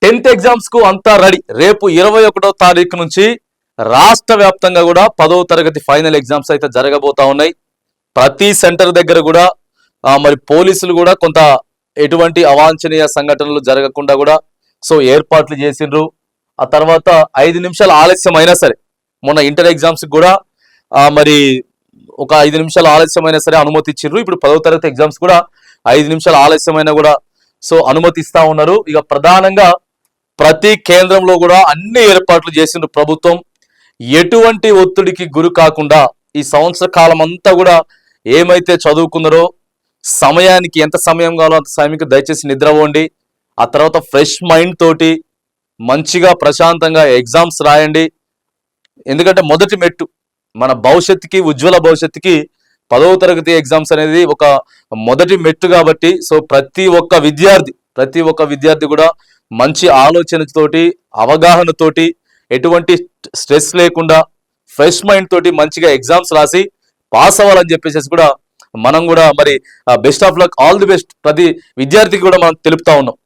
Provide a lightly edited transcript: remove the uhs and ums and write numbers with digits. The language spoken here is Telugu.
10th ఎగ్జామ్స్ కు అంతా రెడీ. రేపు 21వ తారీఖు నుంచి రాష్ట్ర వ్యాప్తంగా కూడా 10వ తరగతి ఫైనల్ ఎగ్జామ్స్ అయితే జరగబోతా ఉన్నాయి. ప్రతి సెంటర్ దగ్గర కూడా మరి పోలీసులు కూడా కొంత ఎటువంటి అవాంఛనీయ సంఘటనలు జరగకుండా కూడా సో ఏర్పాట్లు చేసిండ్రు. ఆ తర్వాత 5 నిమిషాల ఆలస్యం అయినా సరే, మొన్న ఇంటర్ ఎగ్జామ్స్ కూడా మరి ఒక 5 నిమిషాల ఆలస్యమైనా సరే అనుమతి ఇచ్చిండ్రు. ఇప్పుడు 10వ తరగతి ఎగ్జామ్స్ కూడా 5 నిమిషాల ఆలస్యమైనా కూడా సో అనుమతిస్తా ఉన్నారు. ఇక ప్రధానంగా ప్రతి కేంద్రంలో కూడా అన్ని ఏర్పాట్లు చేసిండ్రు ప్రభుత్వం. ఎటువంటి ఒత్తిడికి గురి కాకుండా ఈ సంవత్సర కాలం అంతా కూడా ఏమైతే చదువుకున్నారో సమయానికి ఎంత సమయం కావాలో అంత సమయానికి దయచేసి నిద్రపోండి. ఆ తర్వాత ఫ్రెష్ మైండ్ తోటి మంచిగా ప్రశాంతంగా ఎగ్జామ్స్ రాయండి. ఎందుకంటే మొదటి మెట్టు మన భవిష్యత్తుకి, ఉజ్వల భవిష్యత్తుకి 10వ తరగతి ఎగ్జామ్స్ అనేది ఒక మొదటి మెట్టు కాబట్టి సో ప్రతి ఒక్క విద్యార్థి కూడా మంచి ఆలోచనతోటి, అవగాహనతోటి, ఎటువంటి స్ట్రెస్ లేకుండా ఫ్రెష్ మైండ్ తోటి మంచిగా ఎగ్జామ్స్ రాసి పాస్ అవ్వాలని చెప్పేసి కూడా మనం కూడా మరి best of luck, all the best ప్రతి విద్యార్థికి కూడా మనం తెలుపుతా ఉన్నాం.